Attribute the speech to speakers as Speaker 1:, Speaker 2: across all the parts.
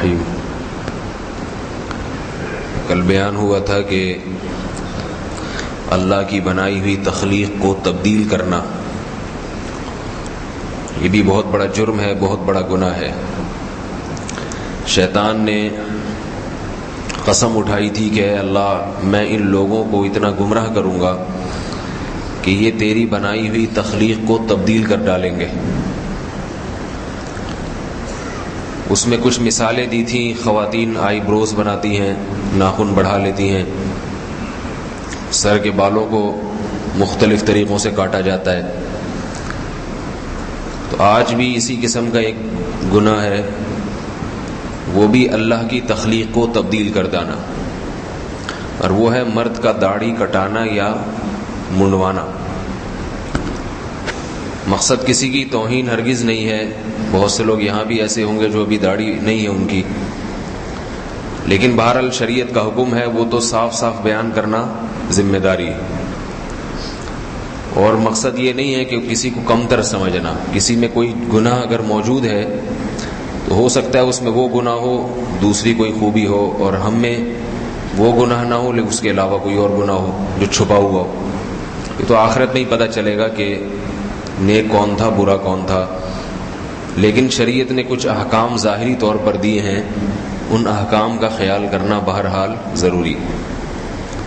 Speaker 1: الرحیم۔ کل بیان ہوا تھا کہ اللہ کی بنائی ہوئی تخلیق کو تبدیل کرنا یہ بھی بہت بڑا جرم ہے، بہت بڑا گناہ ہے۔ شیطان نے قسم اٹھائی تھی کہ اے اللہ میں ان لوگوں کو اتنا گمراہ کروں گا کہ یہ تیری بنائی ہوئی تخلیق کو تبدیل کر ڈالیں گے۔ اس میں کچھ مثالیں دی تھیں، خواتین آئی بروز بناتی ہیں، ناخن بڑھا لیتی ہیں، سر کے بالوں کو مختلف طریقوں سے کاٹا جاتا ہے۔ تو آج بھی اسی قسم کا ایک گناہ ہے، وہ بھی اللہ کی تخلیق کو تبدیل کر دینا، اور وہ ہے مرد کا داڑھی کٹانا یا منڈوانا۔ مقصد کسی کی توہین ہرگز نہیں ہے، بہت سے لوگ یہاں بھی ایسے ہوں گے جو ابھی داڑھی نہیں ہے ان کی، لیکن بہرحال شریعت کا حکم ہے، وہ تو صاف صاف بیان کرنا ذمہ داری ہے۔ اور مقصد یہ نہیں ہے کہ کسی کو کمتر سمجھنا، کسی میں کوئی گناہ اگر موجود ہے تو ہو سکتا ہے اس میں وہ گناہ ہو، دوسری کوئی خوبی ہو، اور ہم میں وہ گناہ نہ ہو لیکن اس کے علاوہ کوئی اور گناہ ہو جو چھپا ہوا ہو۔ یہ تو آخرت میں ہی پتہ چلے گا کہ نیک کون تھا، برا کون تھا۔ لیکن شریعت نے کچھ احکام ظاہری طور پر دیے ہیں، ان احکام کا خیال کرنا بہرحال ضروری ہے۔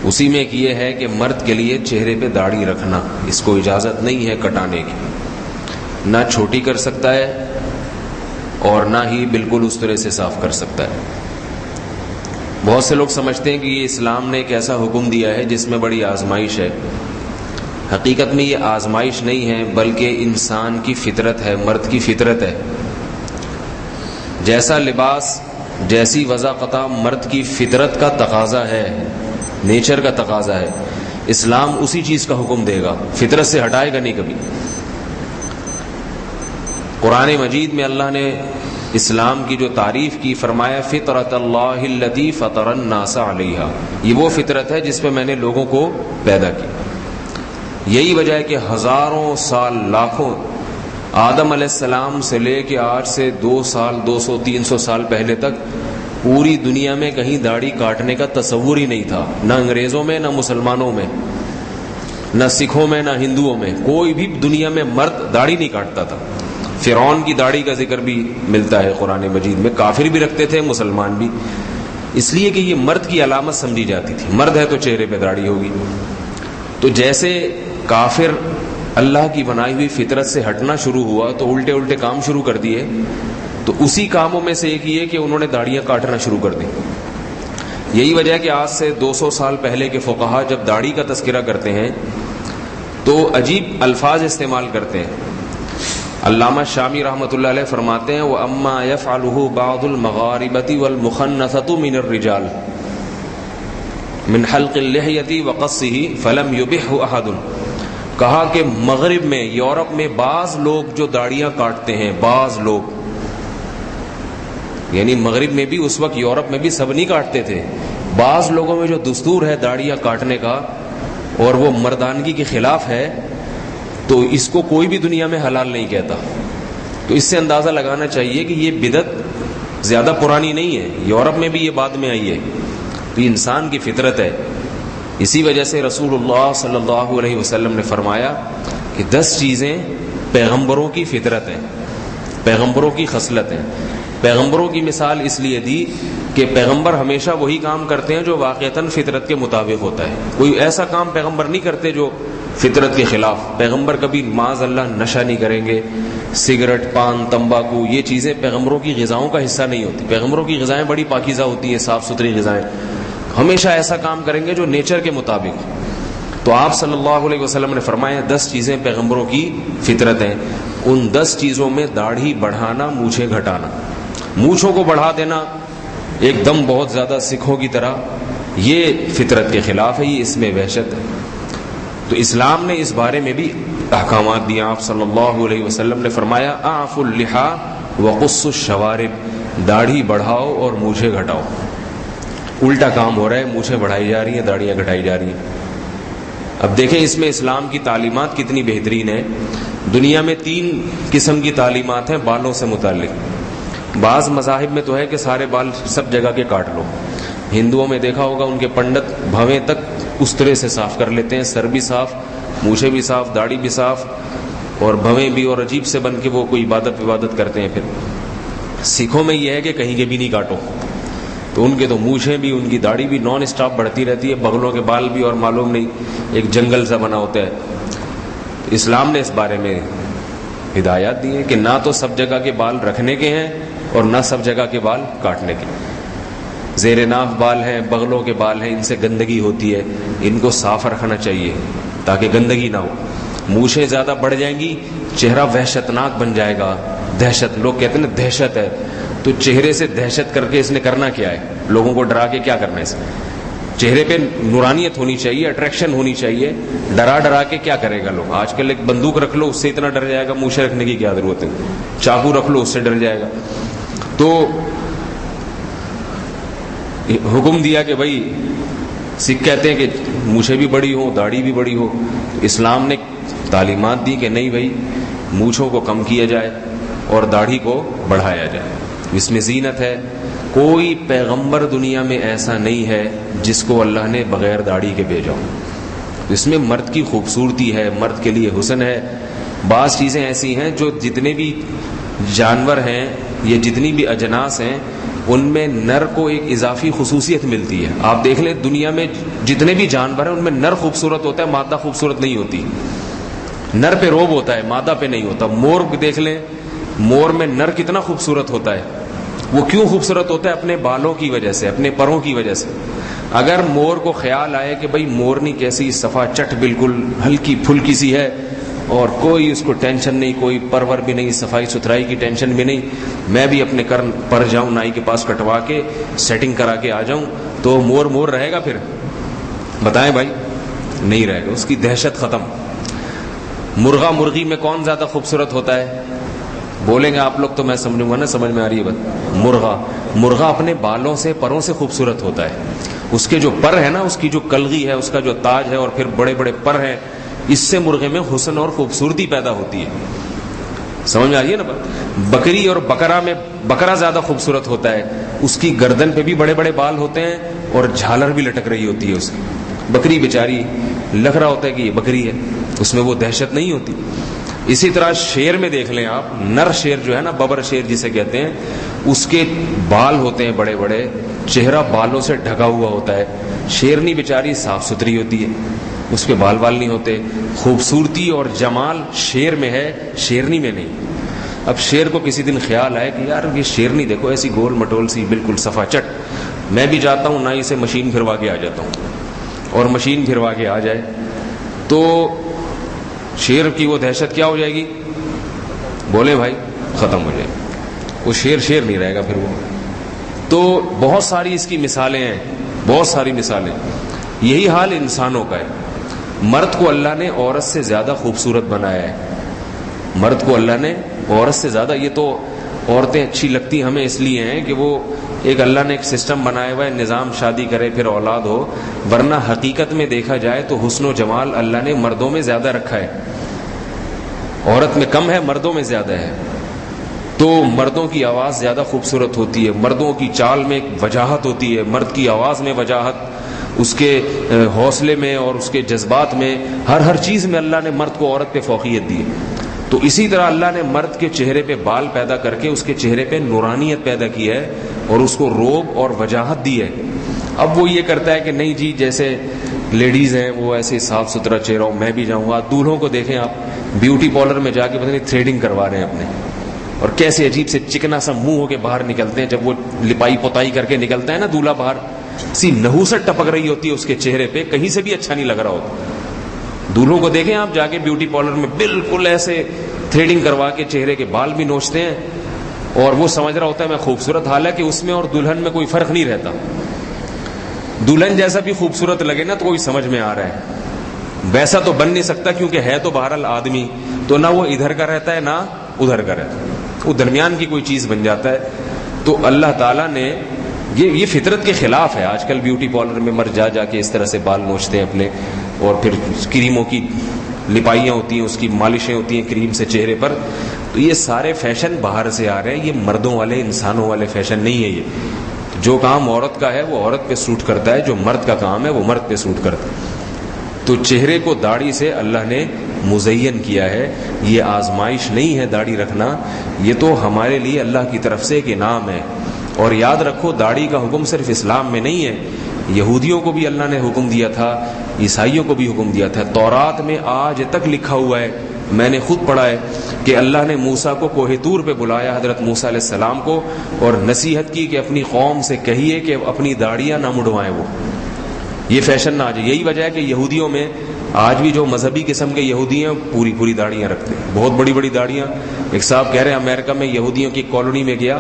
Speaker 1: اسی میں ایک یہ ہے کہ مرد کے لیے چہرے پہ داڑھی رکھنا، اس کو اجازت نہیں ہے کٹانے کی، نہ چھوٹی کر سکتا ہے اور نہ ہی بالکل اس طرح سے صاف کر سکتا ہے۔ بہت سے لوگ سمجھتے ہیں کہ یہ اسلام نے ایک ایسا حکم دیا ہے جس میں بڑی آزمائش ہے۔ حقیقت میں یہ آزمائش نہیں ہے، بلکہ انسان کی فطرت ہے، مرد کی فطرت ہے۔ جیسا لباس، جیسی وضاقتہ مرد کی فطرت کا تقاضا ہے، نیچر کا تقاضا ہے، اسلام اسی چیز کا حکم دے گا، فطرت سے ہٹائے گا نہیں کبھی۔ قرآن مجید میں اللہ نے اسلام کی جو تعریف کی، فرمایا فطرت اللہ التی فطر الناس علیہا، یہ وہ فطرت ہے جس پہ میں نے لوگوں کو پیدا کی۔ یہی وجہ ہے کہ ہزاروں سال، لاکھوں، آدم علیہ السلام سے لے کے آج سے 200 300 سال پہلے تک پوری دنیا میں کہیں داڑھی کاٹنے کا تصور ہی نہیں تھا، نہ انگریزوں میں، نہ مسلمانوں میں، نہ سکھوں میں، نہ ہندوؤں میں، کوئی بھی دنیا میں مرد داڑھی نہیں کاٹتا تھا۔ فرعون کی داڑھی کا ذکر بھی ملتا ہے قرآن مجید میں، کافر بھی رکھتے تھے، مسلمان بھی، اس لیے کہ یہ مرد کی علامت سمجھی جاتی تھی، مرد ہے تو چہرے پہ داڑھی ہوگی۔ تو جیسے کافر اللہ کی بنائی ہوئی فطرت سے ہٹنا شروع ہوا تو الٹے الٹے کام شروع کر دیے، تو اسی کاموں میں سے ایک یہ کہ انہوں نے داڑیاں کاٹنا شروع کر دی۔ یہی وجہ ہے کہ آج سے 200 سال پہلے کے فقہا جب داڑھی کا تذکرہ کرتے ہیں تو عجیب الفاظ استعمال کرتے ہیں۔ علامہ شامی رحمۃ اللہ علیہ فرماتے ہیں وَأَمَّا يَفْعَلُهُ بَعْضُ الْمَغَارِبَةِ وَالْمُخَنَّثَةُ مِنَ الرِّجَالِ مِنْ حَلْقِ اللِّحْيَةِ وَقَصِّهِ فَلَمْ يُبِحْهُ أَحَدٌ، کہا کہ مغرب میں، یورپ میں بعض لوگ جو داڑیاں کاٹتے ہیں، بعض لوگ، یعنی مغرب میں بھی اس وقت، یورپ میں بھی سب نہیں کاٹتے تھے، بعض لوگوں میں جو دستور ہے داڑیاں کاٹنے کا اور وہ مردانگی کے خلاف ہے، تو اس کو کوئی بھی دنیا میں حلال نہیں کہتا۔ تو اس سے اندازہ لگانا چاہیے کہ یہ بدعت زیادہ پرانی نہیں ہے، یورپ میں بھی یہ بعد میں آئی ہے، تو یہ انسان کی فطرت ہے۔ اسی وجہ سے رسول اللہ صلی اللہ علیہ وسلم نے فرمایا کہ 10 چیزیں پیغمبروں کی فطرت ہیں، پیغمبروں کی خصلت ہیں۔ پیغمبروں کی مثال اس لیے دی کہ پیغمبر ہمیشہ وہی کام کرتے ہیں جو واقعتاً فطرت کے مطابق ہوتا ہے، کوئی ایسا کام پیغمبر نہیں کرتے جو فطرت کے خلاف۔ پیغمبر کبھی معاذ اللہ نشہ نہیں کریں گے، سگریٹ، پان، تمباکو، یہ چیزیں پیغمبروں کی غذاؤں کا حصہ نہیں ہوتی۔ پیغمبروں کی غذائیں بڑی پاکیزہ ہوتی ہیں، صاف ستھری غذائیں، ہمیشہ ایسا کام کریں گے جو نیچر کے مطابق ہو۔ تو آپ صلی اللہ علیہ وسلم نے فرمایا 10 چیزیں پیغمبروں کی فطرت ہیں، ان 10 چیزوں میں داڑھی بڑھانا، مونچھیں گھٹانا، مونچھوں کو بڑھا دینا ایک دم بہت زیادہ سکھوں کی طرح، یہ فطرت کے خلاف ہے، یہ اس میں وحشت ہے۔ تو اسلام نے اس بارے میں بھی احکامات دیے۔ آپ صلی اللہ علیہ وسلم نے فرمایا اعفوا اللحى وقصوا الشوارب، داڑھی بڑھاؤ اور مونچھیں گھٹاؤ۔ الٹا کام ہو رہا ہے، مونچھیں بڑھائی جا رہی ہیں، داڑیاں گھٹائی جا رہی ہیں۔ اب دیکھیں اس میں اسلام کی تعلیمات کتنی بہترین ہے۔ دنیا میں 3 قسم کی تعلیمات ہیں بالوں سے متعلق۔ بعض مذاہب میں تو ہے کہ سارے بال سب جگہ کے کاٹ لو. ہندوؤں میں دیکھا ہوگا ان کے پنڈت بھویں تک اس طرح سے صاف کر لیتے ہیں, سر بھی صاف, مونچھیں بھی صاف, داڑھی بھی صاف, اور بھویں بھی, اور عجیب سے بن کے وہ کوئی عبادت کرتے ہیں. پھر سکھوں میں یہ ہے کہ کہیں کے بھی نہیں کاٹو, تو ان کے تو مونچھیں بھی, ان کی داڑھی بھی نان اسٹاپ بڑھتی رہتی ہے, بغلوں کے بال بھی, اور معلوم نہیں ایک جنگل سا بنا ہوتا ہے. اسلام نے اس بارے میں ہدایات دی ہیں کہ نہ تو سب جگہ کے بال رکھنے کے ہیں اور نہ سب جگہ کے بال کاٹنے کے. زیر ناف بال ہیں, بغلوں کے بال ہیں, ان سے گندگی ہوتی ہے, ان کو صاف رکھنا چاہیے تاکہ گندگی نہ ہو. مونچھیں زیادہ بڑھ جائیں گی, چہرہ وحشتناک بن جائے گا. دہشت, لوگ کہتے ہیں نا دہشت ہے, تو چہرے سے دہشت کر کے اس نے کرنا کیا ہے؟ لوگوں کو ڈرا کے کیا کرنا ہے؟ اس چہرے پہ نورانیت ہونی چاہیے, اٹریکشن ہونی چاہیے. ڈرا کے کیا کرے گا لوگ؟ آج کل ایک بندوق رکھ لو, اس سے اتنا ڈر جائے گا, مونچھیں رکھنے کی کیا ضرورت ہے؟ چاقو رکھ لو, اس سے ڈر جائے گا. تو حکم دیا کہ بھائی, سکھ کہتے ہیں کہ مونچھیں بھی بڑی ہو, داڑھی بھی بڑی ہو. اسلام نے تعلیمات دی کہ نہیں بھائی, مونچھوں کو کم کیا جائے اور داڑھی کو بڑھایا جائے. اس میں زینت ہے. کوئی پیغمبر دنیا میں ایسا نہیں ہے جس کو اللہ نے بغیر داڑھی کے بھیجا ہو. اس میں مرد کی خوبصورتی ہے, مرد کے لیے حسن ہے. بعض چیزیں ایسی ہیں جو جتنے بھی جانور ہیں یا جتنی بھی اجناس ہیں, ان میں نر کو ایک اضافی خصوصیت ملتی ہے. آپ دیکھ لیں دنیا میں جتنے بھی جانور ہیں ان میں نر خوبصورت ہوتا ہے, مادہ خوبصورت نہیں ہوتی. نر پہ روب ہوتا ہے, مادہ پہ نہیں ہوتا. مور دیکھ لیں, مور میں نر کتنا خوبصورت ہوتا ہے. وہ کیوں خوبصورت ہوتا ہے؟ اپنے بالوں کی وجہ سے, اپنے پروں کی وجہ سے. اگر مور کو خیال آئے کہ بھئی مورنی کیسی صفا چٹ بالکل ہلکی پھلکی سی ہے اور کوئی اس کو ٹینشن نہیں, کوئی پرور بھی نہیں, صفائی ستھرائی کی ٹینشن بھی نہیں, میں بھی اپنے پر جاؤں نائی کے پاس کٹوا کے سیٹنگ کرا کے آ جاؤں, تو مور رہے گا پھر؟ بتائیں بھائی, نہیں رہے گا. اس کی دہشت ختم. مرغا مرغی میں کون زیادہ خوبصورت ہوتا ہے؟ بولیں گے آپ لوگ تو میں سمجھوں گا نا, سمجھ میں آ رہی ہے بات. مرغا اپنے بالوں سے, پروں سے خوبصورت ہوتا ہے. اس کے جو پر ہے نا, اس کی جو کلغی ہے, اس کا جو تاج ہے, اور پھر بڑے بڑے پر ہیں, اس سے مرغے میں حسن اور خوبصورتی پیدا ہوتی ہے. سمجھ میں آ رہی ہے نا بات. بکری اور بکرا میں بکرا زیادہ خوبصورت ہوتا ہے. اس کی گردن پہ بھی بڑے بڑے بال ہوتے ہیں اور جھالر بھی لٹک رہی ہوتی ہے اس کی. بکری بیچاری لگ رہا ہوتا ہے کہ یہ بکری ہے, اس میں وہ دہشت نہیں ہوتی. اسی طرح شیر میں دیکھ لیں آپ, نر شیر جو ہے نا, ببر شیر جسے کہتے ہیں, اس کے بال ہوتے ہیں بڑے بڑے, چہرہ بالوں سے ڈھکا ہوا ہوتا ہے. شیرنی بیچاری صاف ستھری ہوتی ہے, اس پہ بال نہیں ہوتے. خوبصورتی اور جمال شیر میں ہے, شیرنی میں نہیں. اب شیر کو کسی دن خیال آئے کہ یار یہ شیرنی دیکھو ایسی گول مٹول سی بالکل صفا چٹ, میں بھی جاتا ہوں نائی سے مشین پھروا کے آ جاتا ہوں, اور مشین پھروا کے آ جائے تو شیر کی وہ دہشت کیا ہو جائے گی؟ بولے بھائی, ختم ہو جائے. وہ شیر نہیں رہے گا پھر وہ. تو بہت ساری اس کی مثالیں ہیں, بہت ساری مثالیں. یہی حال انسانوں کا ہے. مرد کو اللہ نے عورت سے زیادہ خوبصورت بنایا ہے. مرد کو اللہ نے عورت سے زیادہ, یہ تو عورتیں اچھی لگتی ہمیں اس لیے ہیں کہ وہ ایک اللہ نے ایک سسٹم بنایا ہوا ہے, نظام, شادی کرے پھر اولاد ہو. ورنہ حقیقت میں دیکھا جائے تو حسن و جمال اللہ نے مردوں میں زیادہ رکھا ہے, عورت میں کم ہے, مردوں میں زیادہ ہے. تو مردوں کی آواز زیادہ خوبصورت ہوتی ہے, مردوں کی چال میں ایک وجاہت ہوتی ہے, مرد کی آواز میں وجاہت, اس کے حوصلے میں اور اس کے جذبات میں, ہر چیز میں اللہ نے مرد کو عورت پہ فوقیت دی ہے. تو اسی طرح اللہ نے مرد کے چہرے پہ بال پیدا کر کے اس کے چہرے پہ نورانیت پیدا کی ہے اور اس کو روب اور وجاہت دی ہے. اب وہ یہ کرتا ہے کہ نہیں جی, جیسے لیڈیز ہیں وہ ایسے صاف ستھرا چہرہ, میں بھی جاؤں گا. دولہوں کو دیکھیں آپ, بیوٹی پارلر میں جا کے پتہ نہیں تھریڈنگ کروا رہے ہیں اپنے, اور کیسے عجیب سے چکنا سا منہ ہو کے باہر نکلتے ہیں. جب وہ لپائی پوتائی کر کے نکلتا ہے نا دولہا باہر, سی نحوست ٹپک رہی ہوتی ہے اس کے چہرے پہ, کہیں سے بھی اچھا نہیں لگ رہا ہوتا. دولہوں کو دیکھیں آپ جا کے بیوٹی پارلر میں, بالکل ایسے تھریڈنگ کروا کے چہرے کے بال بھی نوچتے ہیں, اور وہ سمجھ رہا ہوتا ہے میں خوبصورت. حالانکہ اس میں اور دلہن میں کوئی فرق نہیں رہتا. دلہن جیسا بھی خوبصورت لگے نا تو کوئی سمجھ میں آ رہا ہے, ویسا تو بن نہیں سکتا کیونکہ ہے تو بہرحال آدمی, تو نہ وہ ادھر کا رہتا ہے نہ ادھر کا رہتا ہے, وہ درمیان کی کوئی چیز بن جاتا ہے. تو اللہ تعالیٰ نے یہ فطرت کے خلاف ہے. آج کل بیوٹی پارلر میں مرد جا کے اس طرح سے بال نوچتے ہیں اپنے, اور پھر کریموں کی لپائیاں ہوتی ہیں, اس کی مالشیں ہوتی ہیں کریم سے چہرے پر. تو یہ سارے فیشن باہر سے آ رہے ہیں، یہ مردوں والے انسانوں والے فیشن نہیں ہے. یہ جو کام عورت کا ہے وہ عورت پہ سوٹ کرتا ہے، جو مرد کا کام ہے وہ مرد پہ سوٹ کرتا ہے. تو چہرے کو داڑھی سے اللہ نے مزین کیا ہے. یہ آزمائش نہیں ہے داڑھی رکھنا، یہ تو ہمارے لیے اللہ کی طرف سے ایک انعام ہے. اور یاد رکھو داڑھی کا حکم صرف اسلام میں نہیں ہے، یہودیوں کو بھی اللہ نے حکم دیا تھا، عیسائیوں کو بھی حکم دیا تھا. تورات میں آج تک لکھا ہوا ہے، میں نے خود پڑھا ہے کہ اللہ نے موسیٰ کو کوہ طور پہ بلایا، حضرت موسیٰ علیہ السلام کو، اور نصیحت کی کہ اپنی قوم سے کہیے کہ اپنی داڑیاں نہ مڑوائیں، وہ یہ فیشن نہ آ جائے. یہی وجہ ہے کہ یہودیوں میں آج بھی جو مذہبی قسم کے یہودی ہیں پوری پوری داڑیاں رکھتے ہیں، بہت بڑی بڑی داڑیاں. ایک صاحب کہہ رہے ہیں امریکہ میں یہودیوں کی کالونی میں گیا،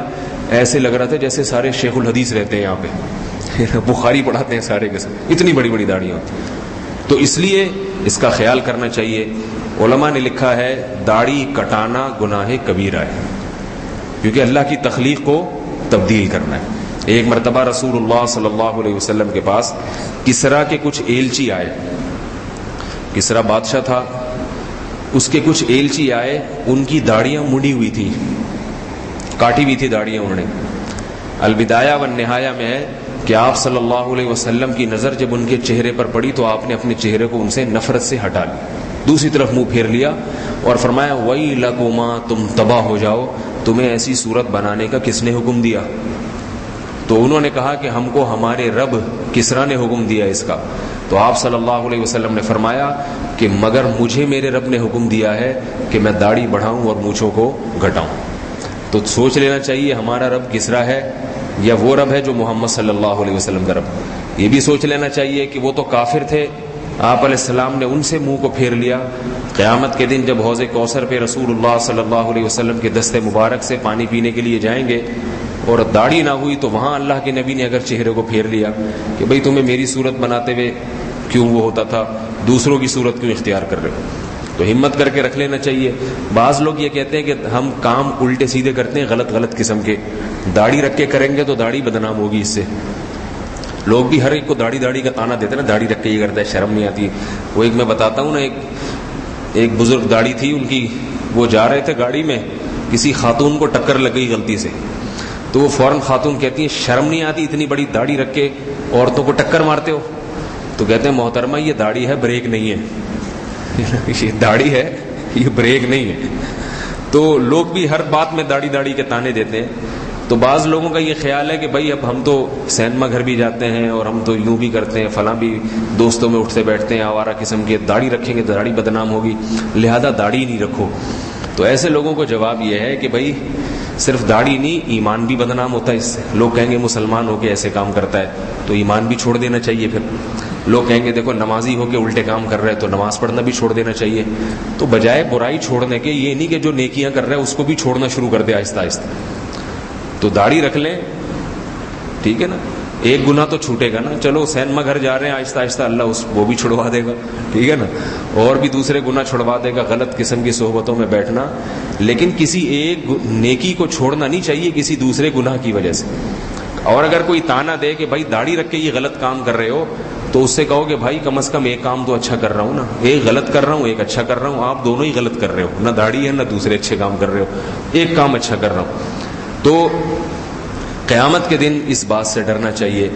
Speaker 1: ایسے لگ رہا تھا جیسے سارے شیخ الحدیث رہتے ہیں یہاں پہ، بخاری پڑھاتے ہیں سارے کے ساتھ، اتنی بڑی بڑی داڑیاں ہوتی ہیں. تو اس لیے اس کا خیال کرنا چاہیے. علماء نے لکھا ہے داڑھی کٹانا گناہ کبیرہ ہے، کیونکہ اللہ کی تخلیق کو تبدیل کرنا ہے. ایک مرتبہ رسول اللہ صلی اللہ علیہ وسلم کے پاس کسرا کے کچھ ایلچی آئے. کسرا بادشاہ تھا، اس کے کچھ ایلچی آئے، ان کی داڑیاں مڑی ہوئی تھی، کاٹی ہوئی تھی داڑیاں انہوں نے. البدایہ والنہایہ میں ہے کہ آپ صلی اللہ علیہ وسلم کی نظر جب ان کے چہرے پر پڑی تو آپ نے اپنے چہرے کو ان سے نفرت سے ہٹا لی، دوسری طرف منہ پھیر لیا اور فرمایا وَيْلَكُمَا، تم تباہ ہو جاؤ، تمہیں ایسی صورت بنانے کا کس نے حکم دیا؟ تو انہوں نے کہا کہ ہم کو ہمارے رب کسرا نے حکم دیا اس کا. تو آپ صلی اللہ علیہ وسلم نے فرمایا کہ مگر مجھے میرے رب نے حکم دیا ہے کہ میں داڑھی بڑھاؤں اور مونچھوں کو گھٹاؤں. تو سوچ لینا چاہیے ہمارا رب کسرا ہے یا وہ رب ہے جو محمد صلی اللہ علیہ وسلم کا رب. یہ بھی سوچ لینا چاہیے کہ وہ تو کافر تھے، آپ علیہ السلام نے ان سے منہ کو پھیر لیا. قیامت کے دن جب حوض کوثر پہ رسول اللہ صلی اللہ علیہ وسلم کے دست مبارک سے پانی پینے کے لیے جائیں گے اور داڑھی نہ ہوئی تو وہاں اللہ کے نبی نے اگر چہرے کو پھیر لیا کہ بھئی تمہیں میری صورت بناتے ہوئے کیوں وہ ہوتا تھا، دوسروں کی صورت کیوں اختیار کر رہے ہو؟ تو ہمت کر کے رکھ لینا چاہیے. بعض لوگ یہ کہتے ہیں کہ ہم کام الٹے سیدھے کرتے ہیں، غلط قسم کے. داڑھی رکھ کے کریں گے تو داڑھی بدنام ہوگی اس سے. لوگ بھی ہر ایک کو داڑھی کا تانا دیتے ہیں نا، داڑھی رکھ کے یہ کرتا ہے، شرم نہیں آتی. وہ ایک میں بتاتا ہوں نا، ایک بزرگ داڑھی تھی ان کی، وہ جا رہے تھے گاڑی میں، کسی خاتون کو ٹکر لگ گئی غلطی سے، تو وہ فوراً خاتون کہتی ہیں شرم نہیں آتی اتنی بڑی داڑھی رکھ کے عورتوں کو ٹکر مارتے ہو؟ تو کہتے ہیں محترمہ یہ داڑھی ہے، بریک نہیں ہے. یہ داڑھی ہے، یہ بریک نہیں ہے. تو لوگ بھی ہر بات میں داڑھی کے تانے دیتے ہیں. تو بعض لوگوں کا یہ خیال ہے کہ بھائی اب ہم تو سینما گھر بھی جاتے ہیں اور ہم تو یوں بھی کرتے ہیں، فلاں بھی دوستوں میں اٹھتے بیٹھتے ہیں آوارہ قسم کے، داڑھی رکھیں گے تو داڑھی بدنام ہوگی، لہذا داڑھی نہیں رکھو. تو ایسے لوگوں کو جواب یہ ہے کہ بھائی صرف داڑھی نہیں، ایمان بھی بدنام ہوتا ہے اس سے. لوگ کہیں گے مسلمان ہو کے ایسے کام کرتا ہے تو ایمان بھی چھوڑ دینا چاہیے. پھر لوگ کہیں گے دیکھو نمازی ہو کے الٹے کام کر رہے ہیں تو نماز پڑھنا بھی چھوڑ دینا چاہیے. تو بجائے برائی چھوڑنے کے یہ نہیں کہ جو نیکیاں کر رہے ہیں اس کو بھی چھوڑنا شروع کر دے آہستہ آہستہ. تو داڑھی رکھ لیں، ٹھیک ہے نا، ایک گناہ تو چھوٹے گا نا. چلو سینما گھر جا رہے ہیں، آہستہ آہستہ اللہ وہ بھی چھڑوا دے گا، ٹھیک ہے نا، اور بھی دوسرے گناہ چھڑوا دے گا، غلط قسم کی صحبتوں میں بیٹھنا. لیکن کسی ایک نیکی کو چھوڑنا نہیں چاہیے کسی دوسرے گناہ کی وجہ سے. اور اگر کوئی تانا دے کہ بھائی داڑھی رکھ کے یہ غلط کام کر رہے ہو، تو اس سے کہو کہ بھائی کم از کم ایک کام تو اچھا کر رہا ہوں نا، ایک غلط کر رہا ہوں ایک اچھا کر رہا ہوں. آپ دونوں ہی غلط کر رہے ہو، نہ داڑھی ہے نہ دوسرے اچھے کام کر رہے ہو، ایک کام اچھا کر رہا ہوں. تو قیامت کے دن اس بات سے ڈرنا چاہیے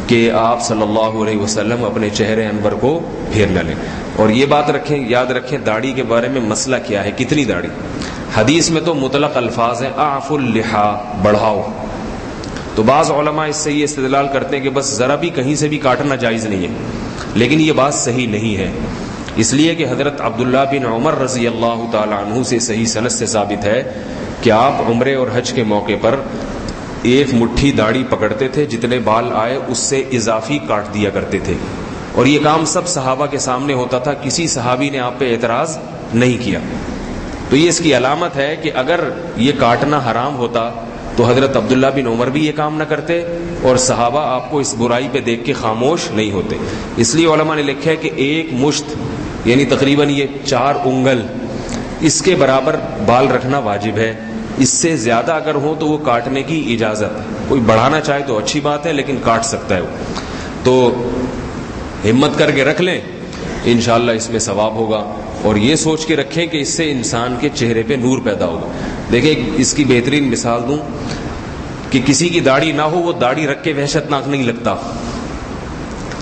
Speaker 1: کہ آپ صلی اللہ علیہ وسلم اپنے چہرے انور کو پھیر نہ لیں. اور یہ بات رکھیں، یاد رکھیں داڑھی کے بارے میں مسئلہ کیا ہے، کتنی داڑھی. حدیث میں تو مطلق الفاظ ہیں اعفوا اللحا، بڑھاؤ. تو بعض علماء اس سے یہ استدلال کرتے ہیں کہ بس ذرا بھی کہیں سے بھی کاٹنا جائز نہیں ہے، لیکن یہ بات صحیح نہیں ہے. اس لیے کہ حضرت عبداللہ بن عمر رضی اللہ تعالی عنہ سے صحیح سند سے ثابت ہے کہ آپ عمرے اور حج کے موقع پر ایک مٹھی داڑھی پکڑتے تھے، جتنے بال آئے اس سے اضافی کاٹ دیا کرتے تھے. اور یہ کام سب صحابہ کے سامنے ہوتا تھا، کسی صحابی نے آپ پہ اعتراض نہیں کیا. تو یہ اس کی علامت ہے کہ اگر یہ کاٹنا حرام ہوتا تو حضرت عبداللہ بن عمر بھی یہ کام نہ کرتے اور صحابہ آپ کو اس برائی پہ دیکھ کے خاموش نہیں ہوتے. اس لیے علماء نے لکھا ہے کہ ایک مشت یعنی تقریباً یہ 4 انگل، اس کے برابر بال رکھنا واجب ہے. اس سے زیادہ اگر ہو تو وہ کاٹنے کی اجازت ہے. کوئی بڑھانا چاہے تو اچھی بات ہے، لیکن کاٹ سکتا ہے وہ. تو ہمت کر کے رکھ لیں، انشاءاللہ اس میں ثواب ہوگا. اور یہ سوچ کے رکھیں کہ اس سے انسان کے چہرے پہ نور پیدا ہوگا. دیکھیں اس کی بہترین مثال دوں کہ کسی کی داڑھی نہ ہو, وہ داڑھی رکھ کے وحشت ناک نہیں لگتا,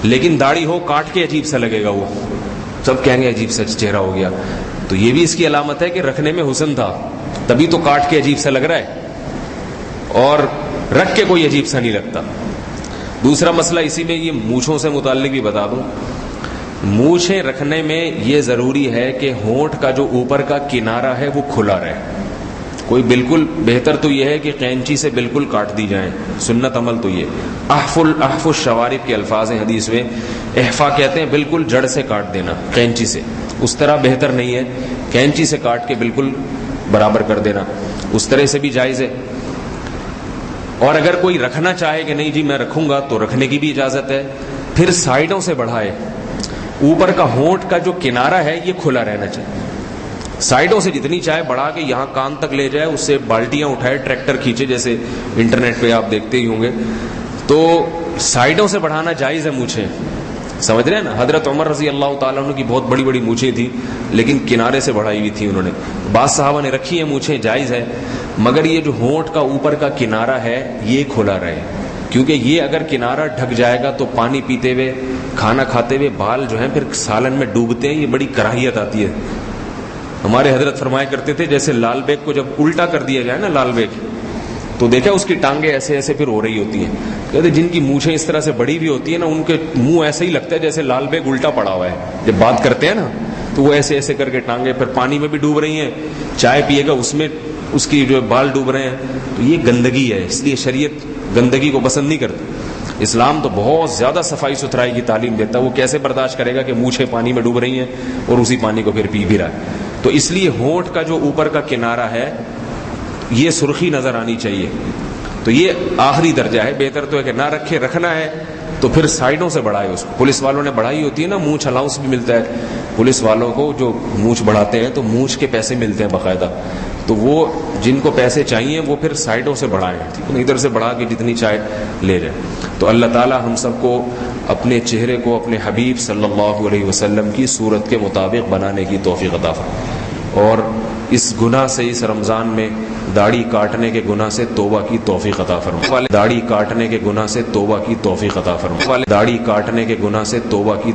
Speaker 1: لیکن داڑھی ہو کاٹ کے عجیب سا لگے گا, وہ سب کہیں گے عجیب سا چہرہ ہو گیا. تو یہ بھی اس کی علامت ہے کہ رکھنے میں حسن تھا, تبھی تو کاٹ کے عجیب سا لگ رہا ہے, اور رکھ کے کوئی عجیب سا نہیں لگتا. دوسرا مسئلہ اسی میں یہ مونچھوں سے متعلق بھی بتا دوں. مونچھیں رکھنے میں یہ ضروری ہے کہ ہونٹ کا جو اوپر کا کنارہ ہے وہ کھلا رہے. کوئی بالکل بہتر تو یہ ہے کہ قینچی سے بالکل کاٹ دی جائیں, سنت عمل تو یہ احف الشوارب کے الفاظ ہیں حدیث میں, احفا کہتے ہیں بالکل جڑ سے کاٹ دینا قینچی سے, اس طرح بہتر نہیں ہے, قینچی سے کاٹ کے بالکل برابر کر دینا, اس طرح سے بھی جائز ہے. اور اگر کوئی رکھنا چاہے کہ نہیں جی میں رکھوں گا تو رکھنے کی بھی اجازت ہے. پھر سائڈوں سے بڑھائے, اوپر کا ہونٹ کا جو کنارہ ہے یہ کھلا رہنا چاہیے, سائڈوں سے جتنی چاہے بڑھا کے یہاں کان تک لے جائے, اس سے بالٹیاں اٹھائے, ٹریکٹر کھینچے, جیسے انٹرنیٹ پہ آپ دیکھتے ہی ہوں گے. تو سائڈوں سے بڑھانا جائز ہے مونچھیں, سمجھ رہے ہیں نا. حضرت عمر رضی اللہ تعالیٰ عنہ کی بہت بڑی بڑی مونچھیں تھیں, لیکن کنارے سے بڑھائی ہوئی تھی انہوں نے. بعض صحابہ نے رکھی ہیں مونچھیں, جائز ہے, مگر یہ جو ہونٹ کا اوپر کا کنارہ ہے یہ کھلا رہے, کیونکہ یہ اگر کنارہ ڈھک جائے گا تو پانی پیتے ہوئے, کھانا کھاتے ہوئے بال جو ہیں پھر سالن میں ڈوبتے ہیں, یہ بڑی کراہیت آتی ہے. ہمارے حضرت فرمایا کرتے تھے جیسے لال بیگ کو جب الٹا کر دیا جائے نا, لال بیگ, تو دیکھا اس کی ٹانگیں ایسے ایسے پھر ہو رہی ہوتی ہیں. کہتے جن کی مونچھیں اس طرح سے بڑی ہوئی ہوتی ہیں نا, ان کے منہ ایسے ہی لگتا ہے جیسے لال بیگ الٹا پڑا ہوا ہے. جب بات کرتے ہیں نا تو وہ ایسے ایسے کر کے ٹانگیں پھر پانی میں بھی ڈوب رہی ہیں, چائے پیے گا اس میں اس کی جو بال ڈوب رہے ہیں. تو یہ گندگی ہے, اس لیے شریعت گندگی کو پسند نہیں کرتی. اسلام تو بہت زیادہ صفائی ستھرائی کی تعلیم دیتا ہے. وہ کیسے برداشت کرے گا کہ مونچھیں پانی میں ڈوب رہی ہیں اور اسی پانی کو پھر پی بھی رہا ہے. تو اس لیے ہونٹ کا جو اوپر کا کنارہ ہے یہ سرخی نظر آنی چاہیے. تو یہ آخری درجہ ہے, بہتر تو ہے کہ نہ رکھے, رکھنا ہے تو پھر سائڈوں سے بڑھائے اس کو. پولیس والوں نے بڑھائی ہوتی ہے نا, مونچھ الاؤنس بھی ملتا ہے پولیس والوں کو, جو مونچھ بڑھاتے ہیں تو مونچھ کے پیسے ملتے ہیں باقاعدہ. تو وہ جن کو پیسے چاہیے وہ پھر سائڈوں سے بڑھائیں, ادھر سے بڑھا کے جتنی چاہے لے جائیں. تو اللہ تعالی ہم سب کو اپنے چہرے کو اپنے حبیب صلی اللہ علیہ وسلم کی صورت کے مطابق بنانے کی توفیق عطا فرمائے, اور اس گناہ سے, اس رمضان میں داڑھی کاٹنے کے گناہ سے توبہ کی توفیق عطا فرمائے. داڑھی کاٹنے کے گناہ سے توبہ کی توفیق عطا فرمائے. داڑھی کاٹنے کے گناہ سے توبہ کی